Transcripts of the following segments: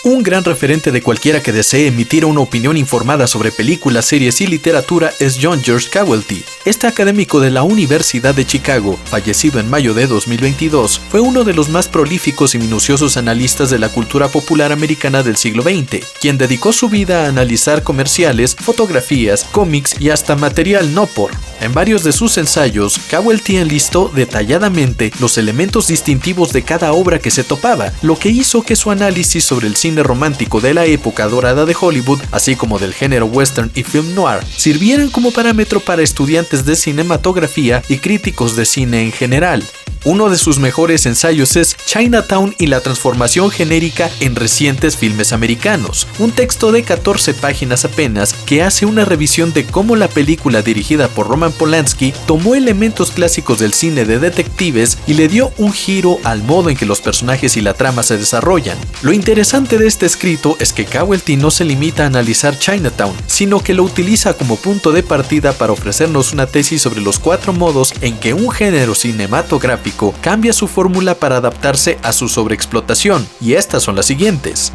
Un gran referente de cualquiera que desee emitir una opinión informada sobre películas, series y literatura es John George Cawelty. Este académico de la Universidad de Chicago, fallecido en mayo de 2022, fue uno de los más prolíficos y minuciosos analistas de la cultura popular americana del siglo XX, quien dedicó su vida a analizar comerciales, fotografías, cómics y hasta material no por. En varios de sus ensayos, Cawelty enlistó detalladamente los elementos distintivos de cada obra que se topaba, lo que hizo que su análisis sobre el cine romántico de la época dorada de Hollywood, así como del género western y film noir, sirvieran como parámetro para estudiantes de cinematografía y críticos de cine en general. Uno de sus mejores ensayos es Chinatown y la transformación genérica en recientes filmes americanos, un texto de 14 páginas apenas que hace una revisión de cómo la película dirigida por Roman Polanski tomó elementos clásicos del cine de detectives y le dio un giro al modo en que los personajes y la trama se desarrollan. Lo interesante de este escrito es que Cawelty no se limita a analizar Chinatown, sino que lo utiliza como punto de partida para ofrecernos una tesis sobre los 4 modos en que un género cinematográfico cambia su fórmula para adaptarse a su sobreexplotación, y estas son las siguientes.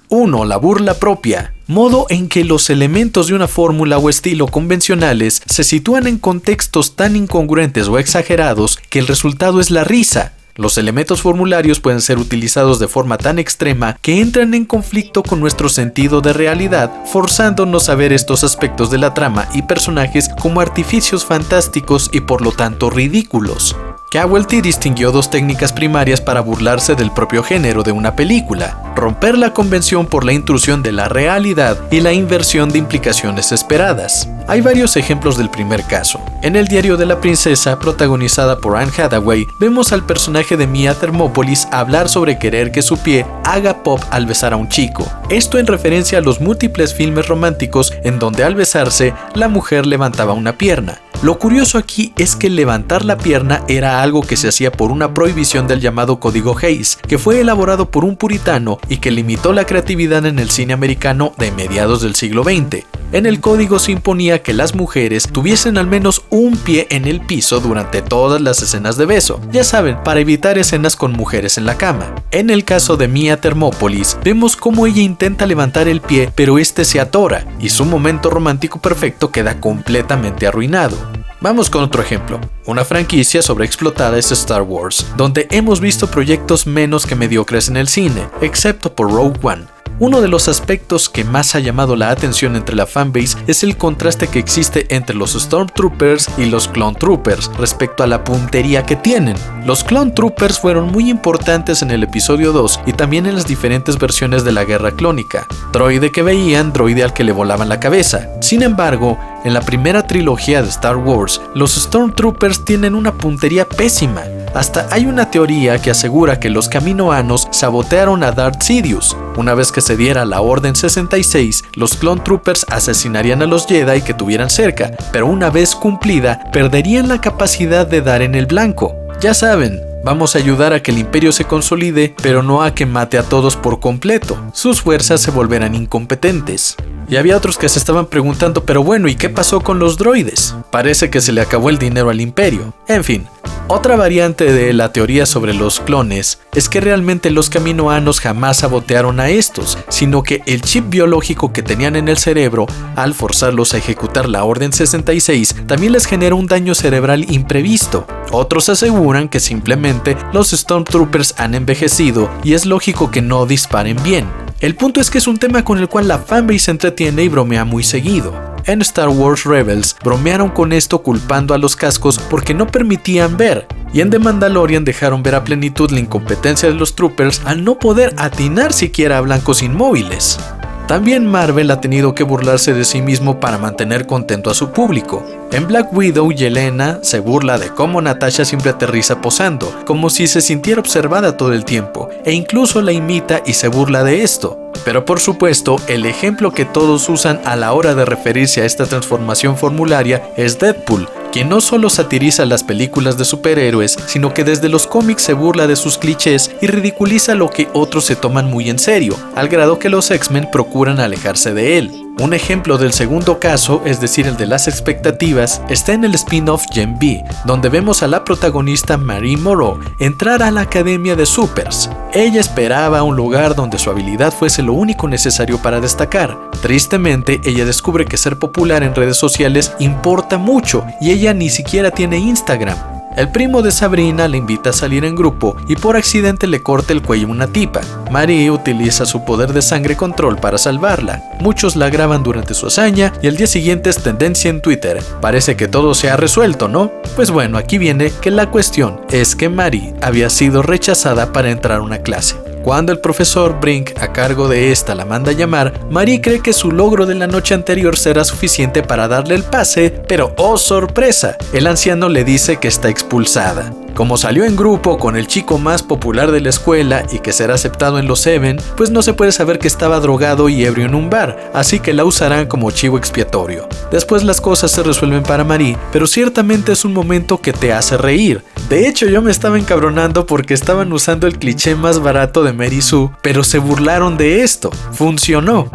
1. La burla propia. Modo en que los elementos de una fórmula o estilo convencionales se sitúan en contextos tan incongruentes o exagerados que el resultado es la risa. Los elementos formularios pueden ser utilizados de forma tan extrema que entran en conflicto con nuestro sentido de realidad, forzándonos a ver estos aspectos de la trama y personajes como artificios fantásticos y por lo tanto ridículos. Cawelty distinguió 2 técnicas primarias para burlarse del propio género de una película: romper la convención por la intrusión de la realidad y la inversión de implicaciones esperadas. Hay varios ejemplos del primer caso. En El diario de la princesa, protagonizada por Anne Hathaway, vemos al personaje de Mia Thermopolis hablar sobre querer que su pie haga pop al besar a un chico. Esto en referencia a los múltiples filmes románticos en donde al besarse, la mujer levantaba una pierna. Lo curioso aquí es que levantar la pierna era algo que se hacía por una prohibición del llamado Código Hays, que fue elaborado por un puritano y que limitó la creatividad en el cine americano de mediados del siglo XX. En el código se imponía que las mujeres tuviesen al menos un pie en el piso durante todas las escenas de beso, ya saben, para evitar escenas con mujeres en la cama. En el caso de Mia Thermopolis, vemos cómo ella intenta levantar el pie, pero este se atora, y su momento romántico perfecto queda completamente arruinado. Vamos con otro ejemplo. Una franquicia sobreexplotada es Star Wars, donde hemos visto proyectos menos que mediocres en el cine, excepto por Rogue One. Uno de los aspectos que más ha llamado la atención entre la fanbase es el contraste que existe entre los Stormtroopers y los Clone Troopers respecto a la puntería que tienen. Los Clone Troopers fueron muy importantes en el episodio 2 y también en las diferentes versiones de la Guerra Clónica. Droide que veían, droide al que le volaban la cabeza. Sin embargo, en la primera trilogía de Star Wars, los Stormtroopers tienen una puntería pésima. Hasta hay una teoría que asegura que los Kaminoanos sabotearon a Darth Sidious. Una vez que se diera la Orden 66, los Clone Troopers asesinarían a los Jedi que tuvieran cerca, pero una vez cumplida, perderían la capacidad de dar en el blanco. Ya saben, vamos a ayudar a que el Imperio se consolide, pero no a que mate a todos por completo. Sus fuerzas se volverán incompetentes. Y había otros que se estaban preguntando, pero bueno, ¿y qué pasó con los droides? Parece que se le acabó el dinero al Imperio. En fin. Otra variante de la teoría sobre los clones es que realmente los Kaminoanos jamás sabotearon a estos, sino que el chip biológico que tenían en el cerebro, al forzarlos a ejecutar la Orden 66, también les genera un daño cerebral imprevisto. Otros aseguran que simplemente los Stormtroopers han envejecido y es lógico que no disparen bien. El punto es que es un tema con el cual la fanbase se entretiene y bromea muy seguido. En Star Wars Rebels bromearon con esto culpando a los cascos porque no permitían ver, y en The Mandalorian dejaron ver a plenitud la incompetencia de los troopers al no poder atinar siquiera a blancos inmóviles. También Marvel ha tenido que burlarse de sí mismo para mantener contento a su público. En Black Widow, Yelena se burla de cómo Natasha siempre aterriza posando, como si se sintiera observada todo el tiempo, e incluso la imita y se burla de esto. Pero por supuesto, el ejemplo que todos usan a la hora de referirse a esta transformación formularia es Deadpool, quien no solo satiriza las películas de superhéroes, sino que desde los cómics se burla de sus clichés y ridiculiza lo que otros se toman muy en serio, al grado que los X-Men procuran alejarse de él. Un ejemplo del segundo caso, es decir, el de las expectativas, está en el spin-off Gen V, donde vemos a la protagonista Marie Moreau entrar a la Academia de Supers. Ella esperaba un lugar donde su habilidad fuese lo único necesario para destacar. Tristemente, ella descubre que ser popular en redes sociales importa mucho y ella ni siquiera tiene Instagram. El primo de Sabrina le invita a salir en grupo y por accidente le corta el cuello a una tipa. Marie utiliza su poder de sangre control para salvarla. Muchos la graban durante su hazaña y al día siguiente es tendencia en Twitter. Parece que todo se ha resuelto, ¿no? Pues bueno, aquí viene que la cuestión es que Marie había sido rechazada para entrar a una clase. Cuando el profesor Brink, a cargo de esta, la manda a llamar, Marie cree que su logro de la noche anterior será suficiente para darle el pase, pero ¡oh sorpresa! El anciano le dice que está expulsada. Como salió en grupo con el chico más popular de la escuela y que será aceptado en los Seven, pues no se puede saber que estaba drogado y ebrio en un bar, así que la usarán como chivo expiatorio. Después las cosas se resuelven para Marie, pero ciertamente es un momento que te hace reír. De hecho, yo me estaba encabronando porque estaban usando el cliché más barato de Mary Sue, pero se burlaron de esto. Funcionó.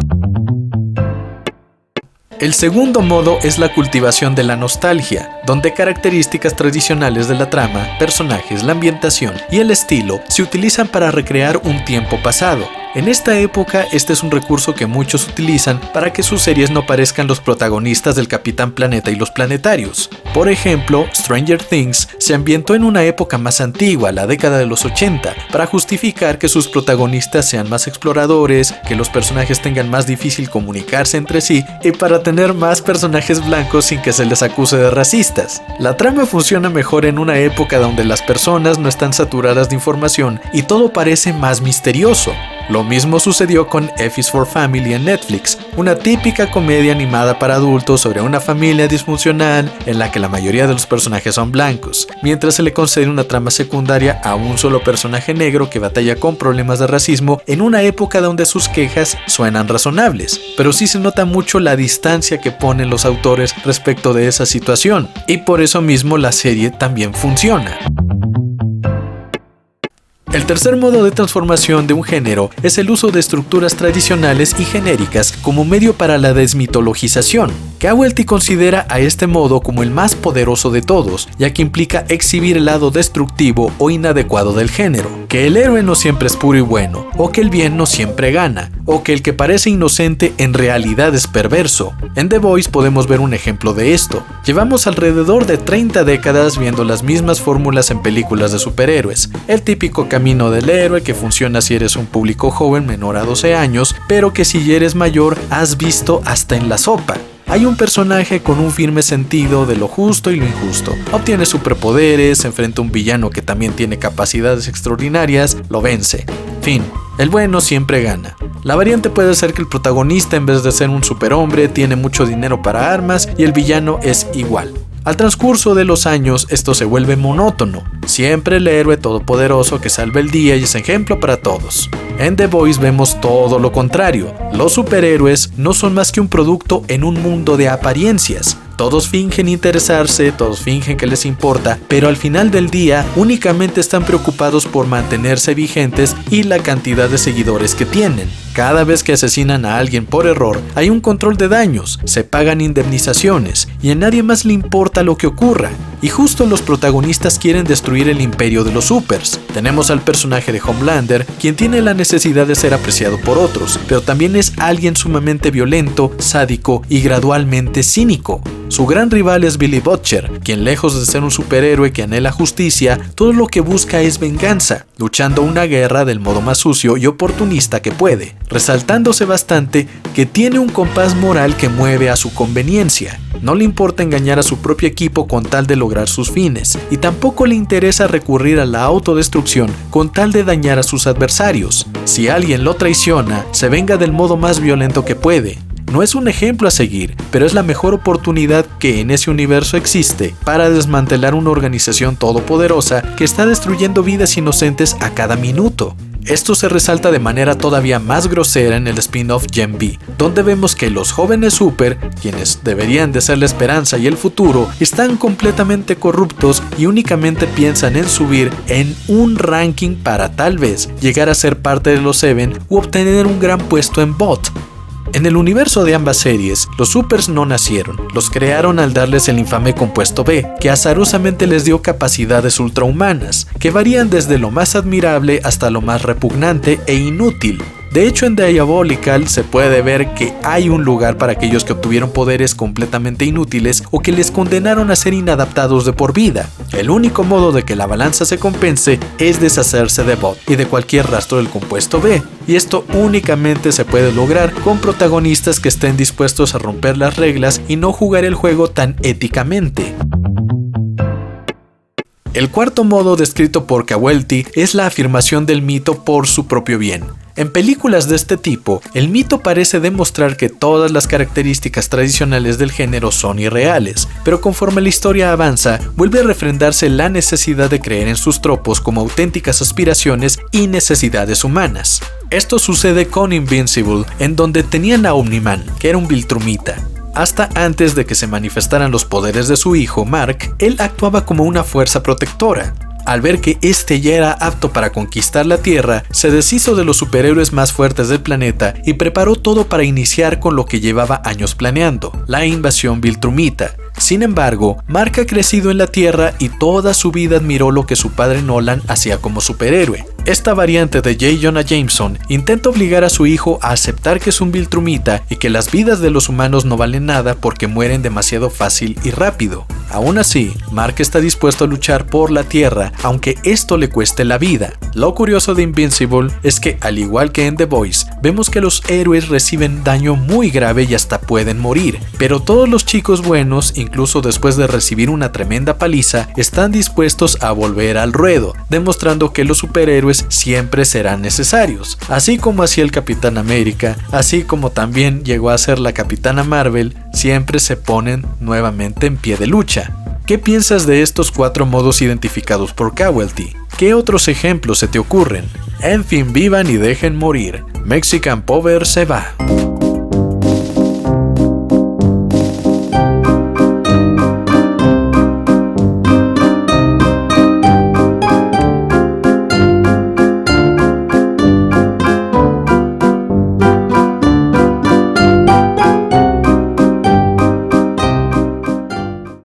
El segundo modo es la cultivación de la nostalgia, donde características tradicionales de la trama, personajes, la ambientación y el estilo se utilizan para recrear un tiempo pasado. En esta época, este es un recurso que muchos utilizan para que sus series no parezcan los protagonistas del Capitán Planeta y los planetarios. Por ejemplo, Stranger Things se ambientó en una época más antigua, la década de los 80, para justificar que sus protagonistas sean más exploradores, que los personajes tengan más difícil comunicarse entre sí y para tener más personajes blancos sin que se les acuse de racistas. La trama funciona mejor en una época donde las personas no están saturadas de información y todo parece más misterioso. Lo mismo sucedió con F is for Family en Netflix, una típica comedia animada para adultos sobre una familia disfuncional en la que la mayoría de los personajes son blancos, mientras se le concede una trama secundaria a un solo personaje negro que batalla con problemas de racismo en una época donde sus quejas suenan razonables, pero sí se nota mucho la distancia que ponen los autores respecto de esa situación, y por eso mismo la serie también funciona. El tercer modo de transformación de un género es el uso de estructuras tradicionales y genéricas como medio para la desmitologización. Cowell considera a este modo como el más poderoso de todos, ya que implica exhibir el lado destructivo o inadecuado del género, que el héroe no siempre es puro y bueno, o que el bien no siempre gana, o que el que parece inocente en realidad es perverso. En The Boys podemos ver un ejemplo de esto. Llevamos alrededor de 30 décadas viendo las mismas fórmulas en películas de superhéroes, el típico camino del héroe que funciona si eres un público joven menor a 12 años, pero que si eres mayor has visto hasta en la sopa. Hay un personaje con un firme sentido de lo justo y lo injusto. Obtiene superpoderes, se enfrenta a un villano que también tiene capacidades extraordinarias, lo vence. Fin. El bueno siempre gana. La variante puede ser que el protagonista, en vez de ser un superhombre, tiene mucho dinero para armas y el villano es igual. Al transcurso de los años, esto se vuelve monótono. Siempre el héroe todopoderoso que salva el día y es ejemplo para todos. En The Boys vemos todo lo contrario. Los superhéroes no son más que un producto en un mundo de apariencias. Todos fingen interesarse, todos fingen que les importa, pero al final del día únicamente están preocupados por mantenerse vigentes y la cantidad de seguidores que tienen. Cada vez que asesinan a alguien por error, hay un control de daños, se pagan indemnizaciones y a nadie más le importa lo que ocurra. Y justo los protagonistas quieren destruir el imperio de los supers. Tenemos al personaje de Homelander, quien tiene la necesidad de ser apreciado por otros, pero también es alguien sumamente violento, sádico y gradualmente cínico. Su gran rival es Billy Butcher, quien lejos de ser un superhéroe que anhela justicia, todo lo que busca es venganza, luchando una guerra del modo más sucio y oportunista que puede, resaltándose bastante que tiene un compás moral que mueve a su conveniencia. No le importa engañar a su propio equipo con tal de lograr sus fines, y tampoco le interesa recurrir a la autodestrucción con tal de dañar a sus adversarios. Si alguien lo traiciona, se venga del modo más violento que puede. No es un ejemplo a seguir, pero es la mejor oportunidad que en ese universo existe para desmantelar una organización todopoderosa que está destruyendo vidas inocentes a cada minuto. Esto se resalta de manera todavía más grosera en el spin-off Gen V, donde vemos que los jóvenes super, quienes deberían de ser la esperanza y el futuro, están completamente corruptos y únicamente piensan en subir en un ranking para tal vez llegar a ser parte de los Seven u obtener un gran puesto en bot. En el universo de ambas series, los supers no nacieron, los crearon al darles el infame compuesto B, que azarosamente les dio capacidades ultrahumanas, que varían desde lo más admirable hasta lo más repugnante e inútil. De hecho, en Diabolical se puede ver que hay un lugar para aquellos que obtuvieron poderes completamente inútiles o que les condenaron a ser inadaptados de por vida. El único modo de que la balanza se compense es deshacerse de Bot y de cualquier rastro del compuesto B, y esto únicamente se puede lograr con protagonistas que estén dispuestos a romper las reglas y no jugar el juego tan éticamente. El cuarto modo descrito por Cawelty es la afirmación del mito por su propio bien. En películas de este tipo, el mito parece demostrar que todas las características tradicionales del género son irreales, pero conforme la historia avanza, vuelve a refrendarse la necesidad de creer en sus tropos como auténticas aspiraciones y necesidades humanas. Esto sucede con Invincible, en donde tenían a Omni-Man, que era un Viltrumita. Hasta antes de que se manifestaran los poderes de su hijo, Mark, él actuaba como una fuerza protectora. Al ver que este ya era apto para conquistar la Tierra, se deshizo de los superhéroes más fuertes del planeta y preparó todo para iniciar con lo que llevaba años planeando, la invasión Viltrumita. Sin embargo, Mark ha crecido en la Tierra y toda su vida admiró lo que su padre Nolan hacía como superhéroe. Esta variante de J. Jonah Jameson intenta obligar a su hijo a aceptar que es un Viltrumita y que las vidas de los humanos no valen nada porque mueren demasiado fácil y rápido. Aún así, Mark está dispuesto a luchar por la Tierra, aunque esto le cueste la vida. Lo curioso de Invincible es que, al igual que en The Boys, vemos que los héroes reciben daño muy grave y hasta pueden morir, pero todos los chicos buenos, incluso después de recibir una tremenda paliza, están dispuestos a volver al ruedo, demostrando que los superhéroes siempre serán necesarios. Así como hacía el Capitán América, así como también llegó a ser la Capitana Marvel, siempre se ponen nuevamente en pie de lucha. ¿Qué piensas de estos 4 modos identificados por Cawelty? ¿Qué otros ejemplos se te ocurren? En fin, vivan y dejen morir. Mexican Power se va.